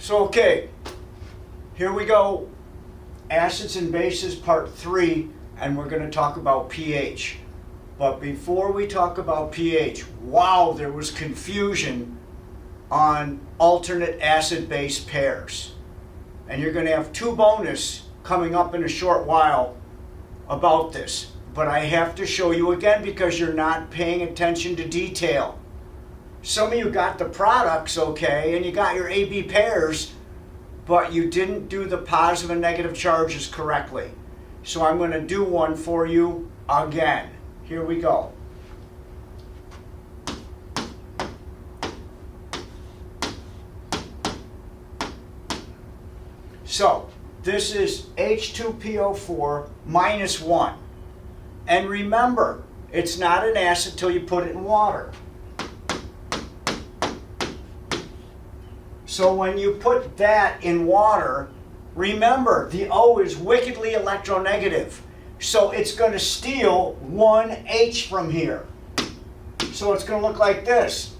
So okay, here we go. Acids and bases part 3, and we're going to talk about pH. But before we talk about pH, wow, there was confusion on alternate acid-base pairs. And you're going to have 2 bonus coming up in a short while about this. But I have to show you again because you're not paying attention to detail. Some of you got the products okay, and you got your AB pairs, but you didn't do the positive and negative charges correctly. So I'm going to do one for you again. Here we go. So this is H2PO4 minus 1. And remember, it's not an acid till you put it in water. So when you put that in water, remember the O is wickedly electronegative. So it's going to steal one H from here. So it's going to look like this.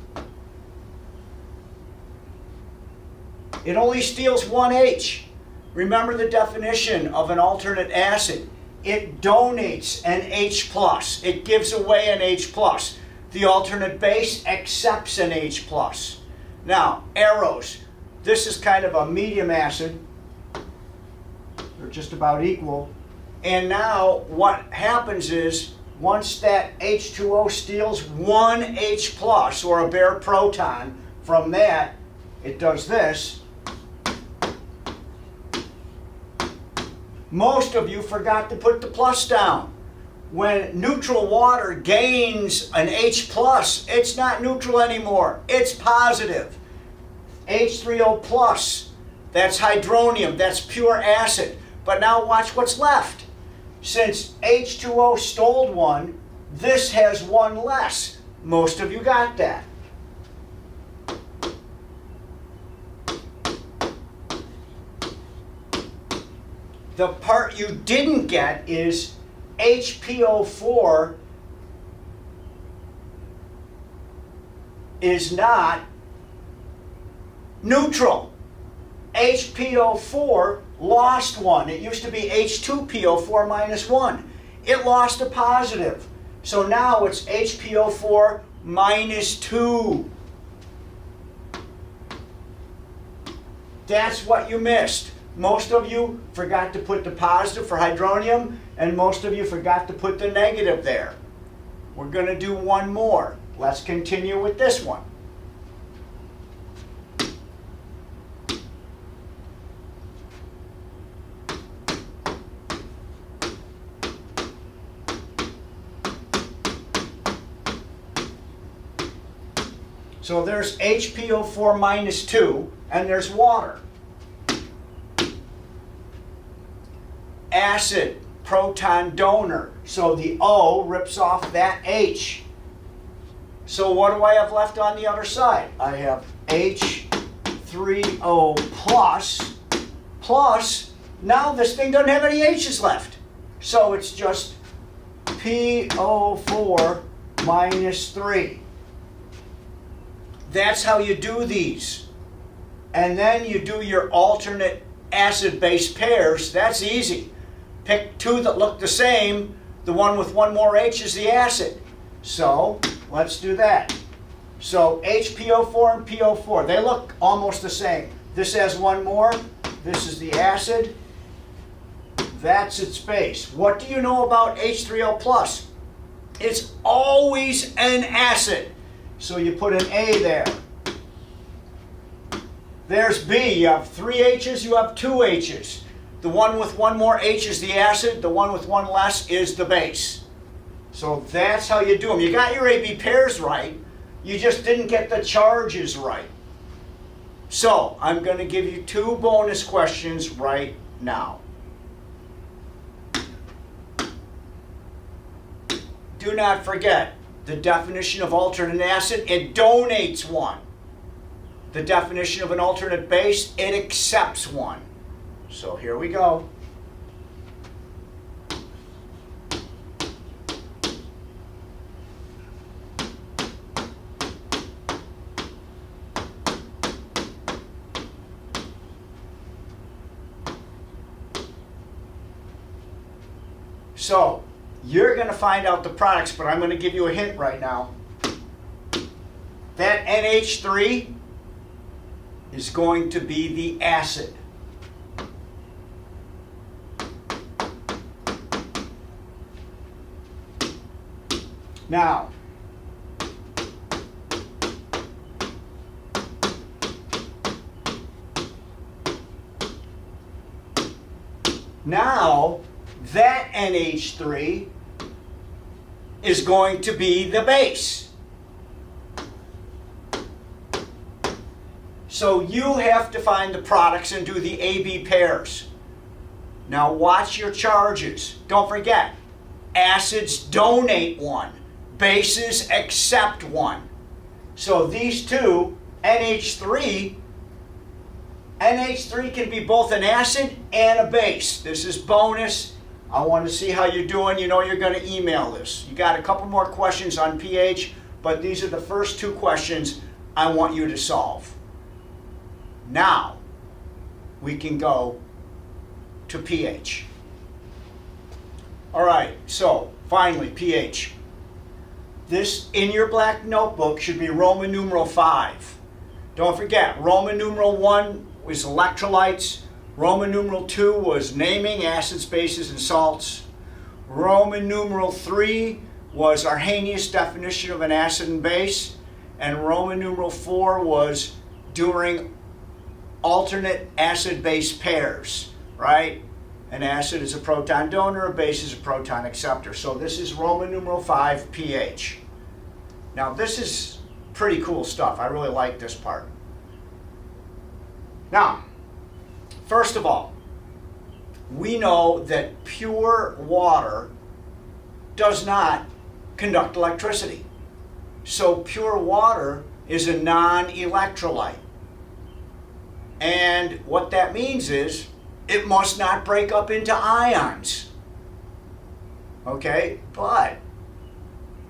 It only steals one H. Remember the definition of an alternate acid. It donates an H+. It gives away an H+. The alternate base accepts an H+. Now, arrows. This is kind of a medium acid. They're just about equal. And now what happens is once that H2O steals one H+, or a bare proton, from that, it does this. Most of you forgot to put the plus down. When neutral water gains an H+, it's not neutral anymore. It's positive. H3O+, that's hydronium, that's pure acid. But now watch what's left. Since H2O stole one, this has one less. Most of you got that. The part you didn't get is HPO4 is not neutral. HPO4 lost one. It used to be H2PO4 minus 1. It lost a positive. So now it's HPO4 minus 2. That's what you missed. Most of you forgot to put the positive for hydronium, and most of you forgot to put the negative there. We're going to do one more. Let's continue with this one. So there's HPO4 minus 2, and there's water. Acid, proton donor. So the O rips off that H. So what do I have left on the other side? I have H3O plus, now this thing doesn't have any H's left. So it's just PO4 minus 3. That's how you do these. And then you do your alternate acid-base pairs. That's easy. Pick 2 that look the same. The one with one more H is the acid. So let's do that. So HPO4 and PO4, they look almost the same. This has one more. This is the acid. That's its base. What do you know about H3O+? It's always an acid. So you put an A there. There's B. You have 3 H's, you have 2 H's. The one with one more H is the acid. The one with one less is the base. So that's how you do them. You got your AB pairs right. You just didn't get the charges right. So I'm going to give you 2 bonus questions right now. Do not forget the definition of alternate acid. It donates one. The definition of an alternate base, it accepts one. So here we go. So you're going to find out the products, but I'm going to give you a hint right now. That NH3 is going to be the acid. Now, that NH3 is going to be the base. So you have to find the products and do the AB pairs. Now watch your charges. Don't forget, acids donate one, bases accept one. So these two, NH3 can be both an acid and a base. This is bonus. I want to see how you're doing. You know you're going to email this. You got a couple more questions on pH, but these are the first two questions I want you to solve. Now, we can go to pH. All right, so finally, pH. This, in your black notebook, should be Roman numeral 5. Don't forget, Roman numeral 1 was electrolytes. Roman numeral 2 was naming acids, bases, and salts. Roman numeral 3 was Arrhenius' definition of an acid and base. And Roman numeral 4 was during alternate acid-base pairs, right? An acid is a proton donor, a base is a proton acceptor. So this is Roman numeral 5, pH. Now this is pretty cool stuff. I really like this part. Now, first of all, we know that pure water does not conduct electricity. So pure water is a non-electrolyte. And what that means is it must not break up into ions. Okay, but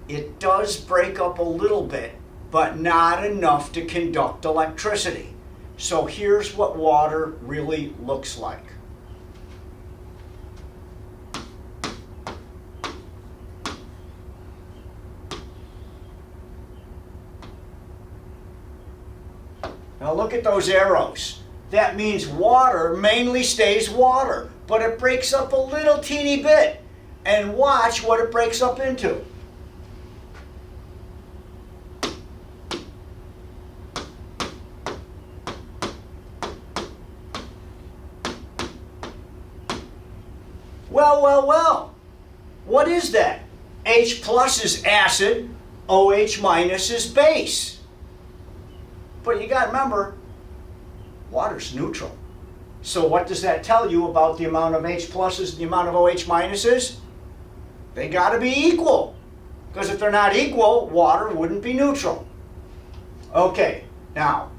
it does break up a little bit, but not enough to conduct electricity. So here's what water really looks like. Now look at those arrows. That means water mainly stays water, but it breaks up a little teeny bit. And watch what it breaks up into. Well. What is that? H plus is acid, OH minus is base. But you got to remember, water's neutral. So what does that tell you about the amount of H pluses and the amount of OH minuses? They got to be equal. Because if they're not equal, water wouldn't be neutral. Okay, now,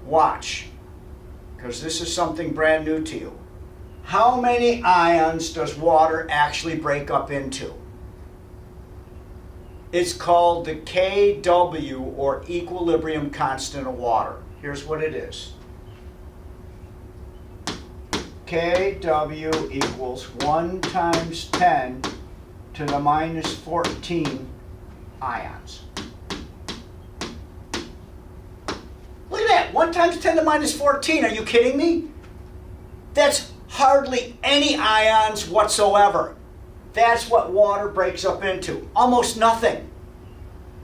watch. Because this is something brand new to you. How many ions does water actually break up into? It's called the Kw, or equilibrium constant of water. Here's what it is. Kw equals 1 times 10 to the minus 14 ions. Look at that, 1 times 10 to the minus 14. Are you kidding me? That's hardly any ions whatsoever. That's what water breaks up into. Almost nothing.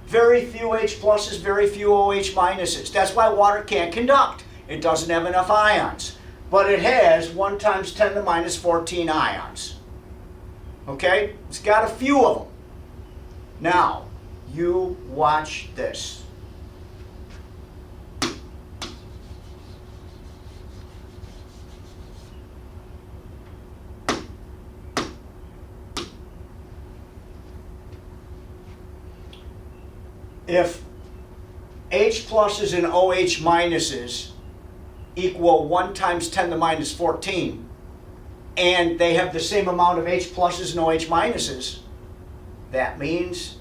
Very few H pluses, very few OH minuses. That's why water can't conduct. It doesn't have enough ions. But it has 1 times 10 to the minus 14 ions. Okay? It's got a few of them. Now, you watch this. If H pluses and OH minuses equal 1 times 10 to the minus 14, and they have the same amount of H pluses and OH minuses, that means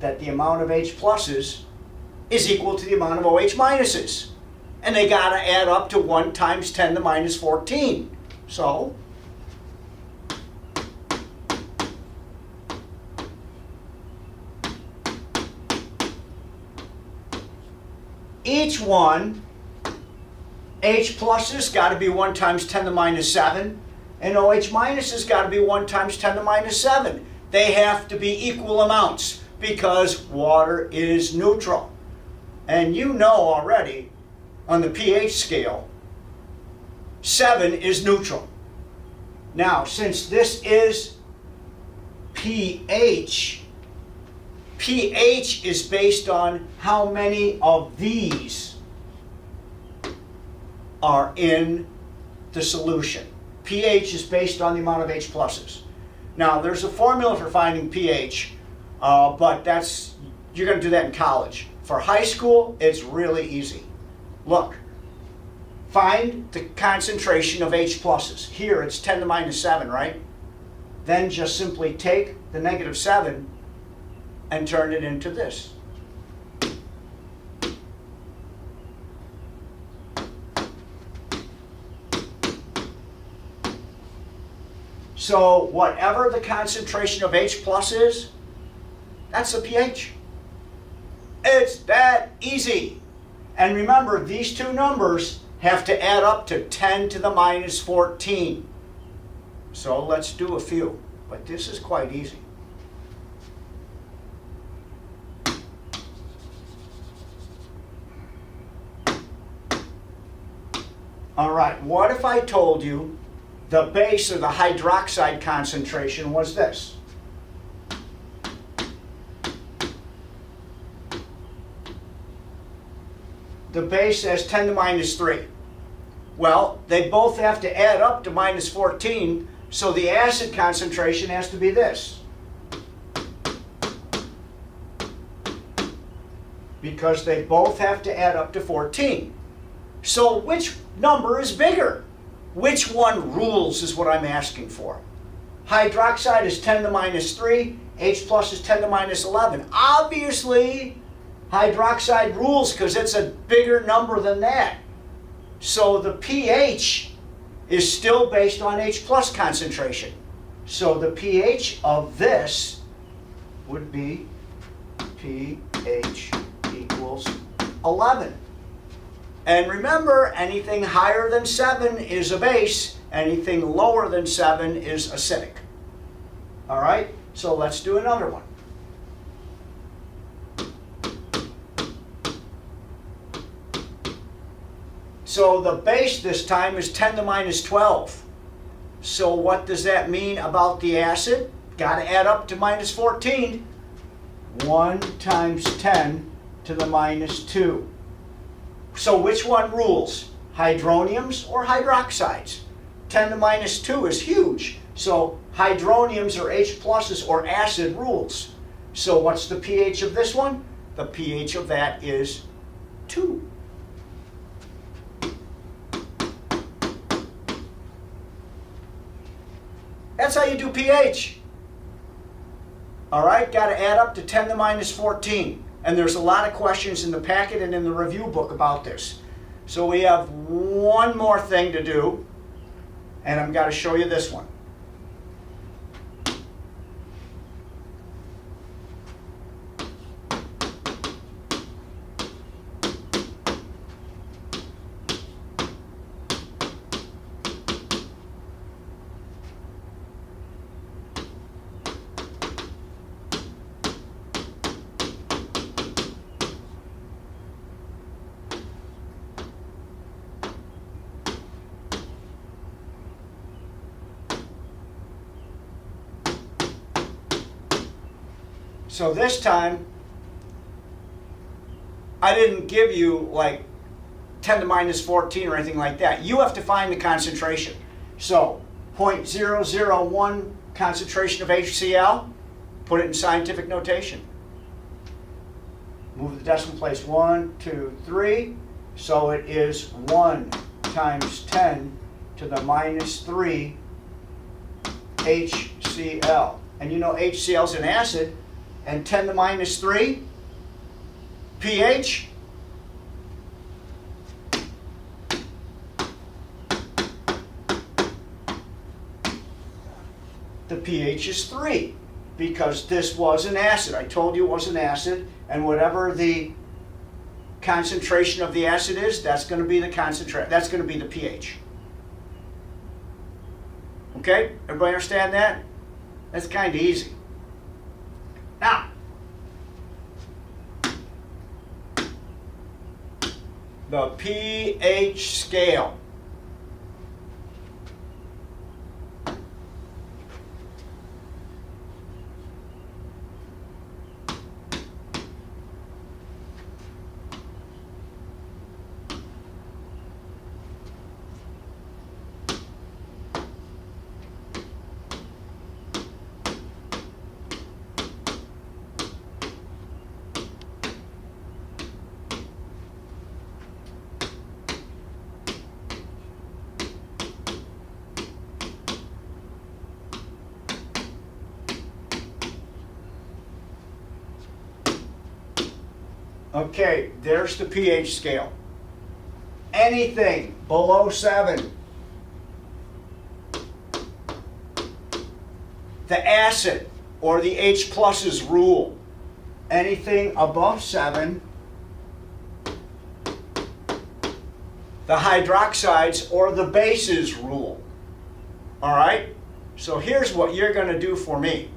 that the amount of H pluses is equal to the amount of OH minuses. And they got to add up to 1 times 10 to the minus 14. So, each one, H plus has got to be 1 times 10 to the minus 7, and OH minus has got to be 1 times 10 to the minus 7. They have to be equal amounts because water is neutral. And you know already, on the pH scale, 7 is neutral. Now, since this is pH, pH is based on how many of these are in the solution. pH is based on the amount of H pluses. Now, there's a formula for finding pH, but you're going to do that in college. For high school, it's really easy. Look, find the concentration of H pluses. Here, it's 10 to the minus 7, right? Then just simply take the negative 7 and turn it into this. So whatever the concentration of H plus is, that's the pH. It's that easy. And remember, these two numbers have to add up to 10 to the minus 14. So let's do a few, but this is quite easy. All right, what if I told you the base of the hydroxide concentration was this? The base has 10 to the minus 3. Well, they both have to add up to minus 14, so the acid concentration has to be this. Because they both have to add up to 14. So which number is bigger? Which one rules is what I'm asking for. Hydroxide is 10 to the minus 3, H plus is 10 to the minus 11. Obviously, hydroxide rules because it's a bigger number than that. So the pH is still based on H plus concentration. So the pH of this would be pH equals 11. And remember, anything higher than 7 is a base, anything lower than 7 is acidic. All right, so let's do another one. So the base this time is 10 to the minus 12. So what does that mean about the acid? Got to add up to minus 14. 1 times 10 to the minus 2. So which one rules? Hydroniums or hydroxides? 10 to the minus 2 is huge. So hydroniums or H pluses or acid rules. So what's the pH of this one? The pH of that is 2. That's how you do pH. All right, got to add up to 10 to the minus 14. And there's a lot of questions in the packet and in the review book about this. So we have one more thing to do, and I'm going to show you this one. So this time, I didn't give you like 10 to the minus 14 or anything like that. You have to find the concentration. So 0.001 concentration of HCl, put it in scientific notation. Move the decimal place 1, 2, 3. So it is 1 times 10 to the minus 3 HCl. And you know HCl is an acid. And 10 to the minus 3, pH, the pH is 3 because this was an acid. I told you it was an acid, and whatever the concentration of the acid is, that's going to be the that's going to be the pH. Okay? Everybody understand that? That's kind of easy. Now, the pH scale. Okay, there's the pH scale. Anything below 7, the acid or the H pluses rule. Anything above 7, the hydroxides or the bases rule. All right? So here's what you're going to do for me.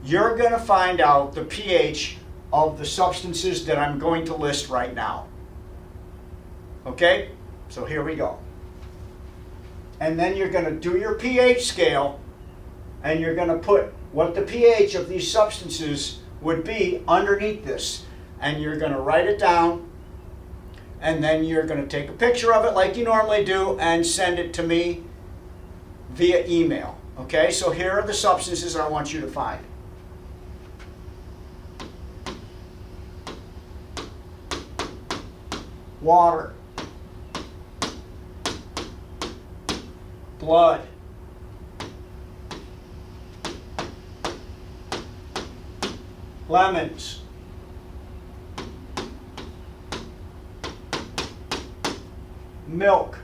You're going to find out the pH of the substances that I'm going to list right now. Okay? So here we go. And then you're going to do your pH scale, and you're going to put what the pH of these substances would be underneath this. And you're going to write it down, and then you're going to take a picture of it like you normally do and send it to me via email. Okay? So here are the substances I want you to find. Water, blood, lemons, milk,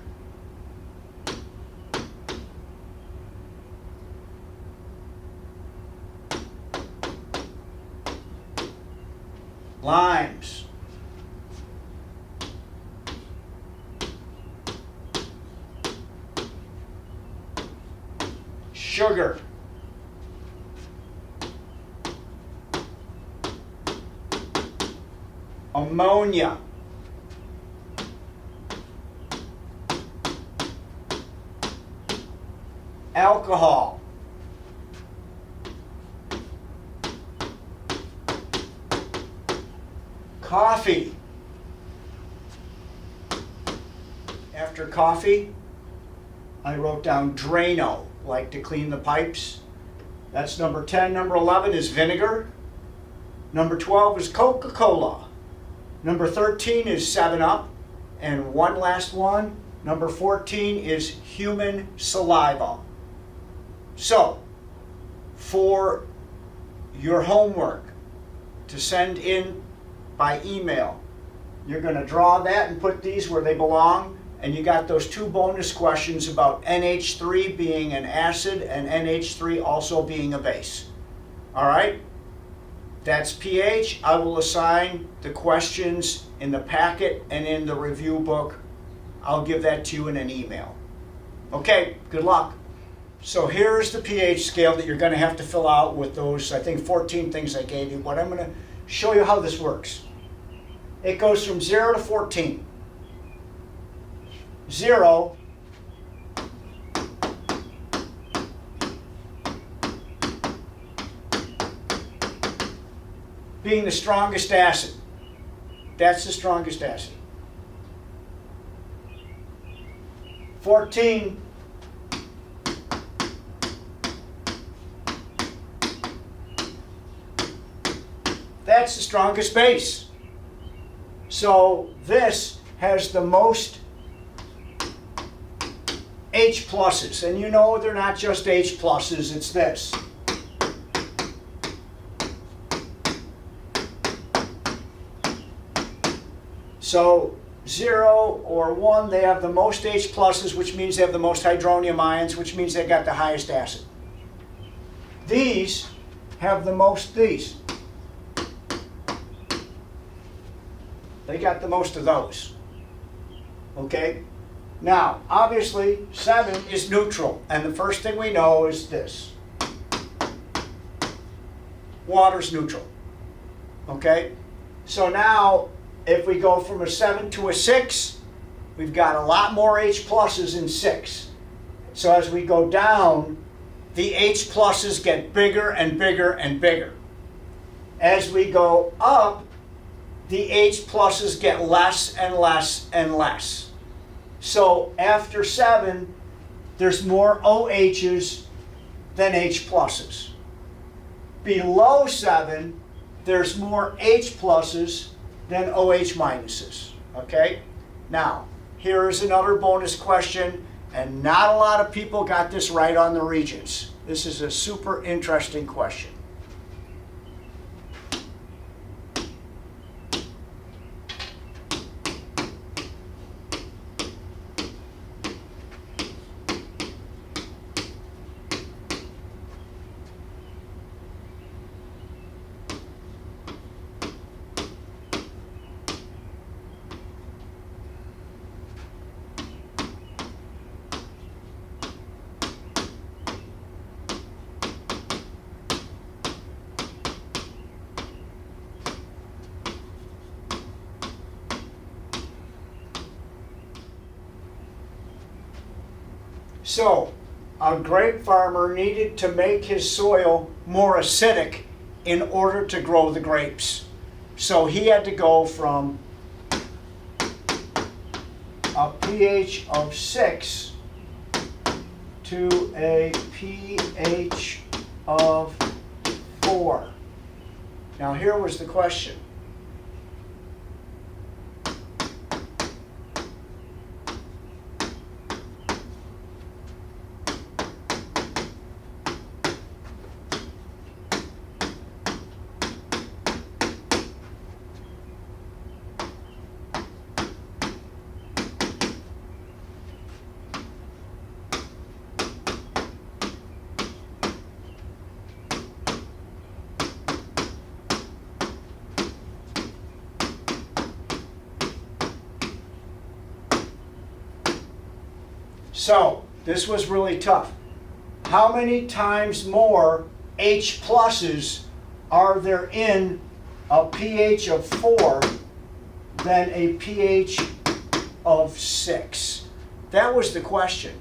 limes, sugar, ammonia, alcohol, coffee. After coffee, I wrote down Drano, like to clean the pipes. That's number 10. Number 11 is vinegar. Number 12 is Coca-Cola. Number 13 is 7-Up. And one last one, number 14 is human saliva. So, for your homework to send in by email, you're going to draw that and put these where they belong. And you got those 2 bonus questions about NH3 being an acid and NH3 also being a base. All right? That's pH. I will assign the questions in the packet and in the review book. I'll give that to you in an email. Okay, good luck. So here's the pH scale that you're going to have to fill out with those, I think, 14 things I gave you. But I'm going to show you how this works. It goes from 0 to 14. 0 being the strongest acid. That's the strongest acid. 14 that's the strongest base. So this has the most H pluses, and you know they're not just H pluses, it's this. So 0 or 1, they have the most H pluses, which means they have the most hydronium ions, which means they got the highest acid. These have the most these. They got the most of those. Okay? Now, obviously, 7 is neutral. And the first thing we know is this. Water's neutral. Okay? So now, if we go from a 7 to a 6, we've got a lot more H pluses in 6. So as we go down, the H pluses get bigger and bigger and bigger. As we go up, the H pluses get less and less and less. So after 7, there's more OHs than H pluses. Below 7, there's more H pluses than OH minuses. Okay? Now, here is another bonus question, and not a lot of people got this right on the Regents. This is a super interesting question. So, a grape farmer needed to make his soil more acidic in order to grow the grapes. So he had to go from a pH of 6 to a pH of 4. Now here was the question. So, this was really tough. How many times more H pluses are there in a pH of 4 than a pH of 6? That was the question.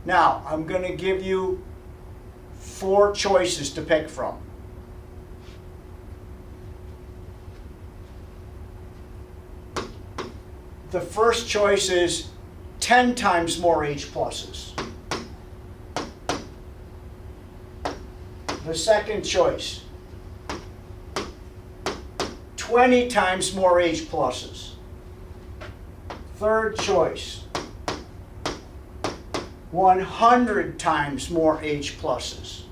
Now, I'm going to give you 4 choices to pick from. The first choice is 10 times more H pluses. The second choice, 20 times more H pluses. Third choice, 100 times more H pluses.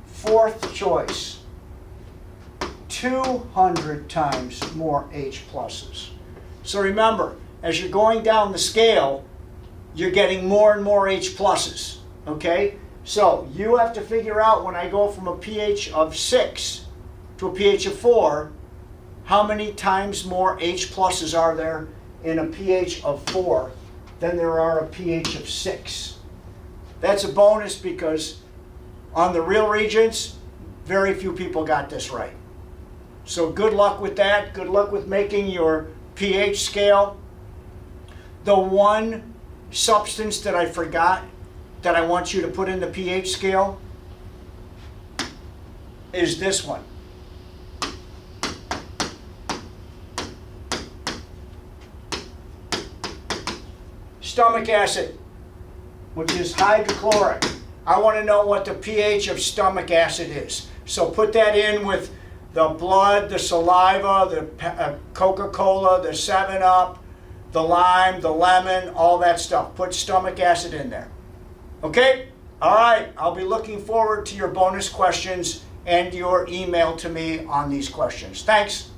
Fourth choice, 200 times more H pluses. So remember, as you're going down the scale, you're getting more and more H pluses, okay? So you have to figure out, when I go from a pH of 6 to a pH of 4, how many times more H pluses are there in a pH of 4 than there are a pH of 6. That's a bonus because on the real Regents, very few people got this right. So good luck with that. Good luck with making your pH scale. The one substance that I forgot that I want you to put in the pH scale is this one. Stomach acid, which is hydrochloric. I want to know what the pH of stomach acid is. So put that in with the blood, the saliva, the Coca-Cola, the 7-Up, the lime, the lemon, all that stuff. Put stomach acid in there. Okay? All right. I'll be looking forward to your bonus questions and your email to me on these questions. Thanks.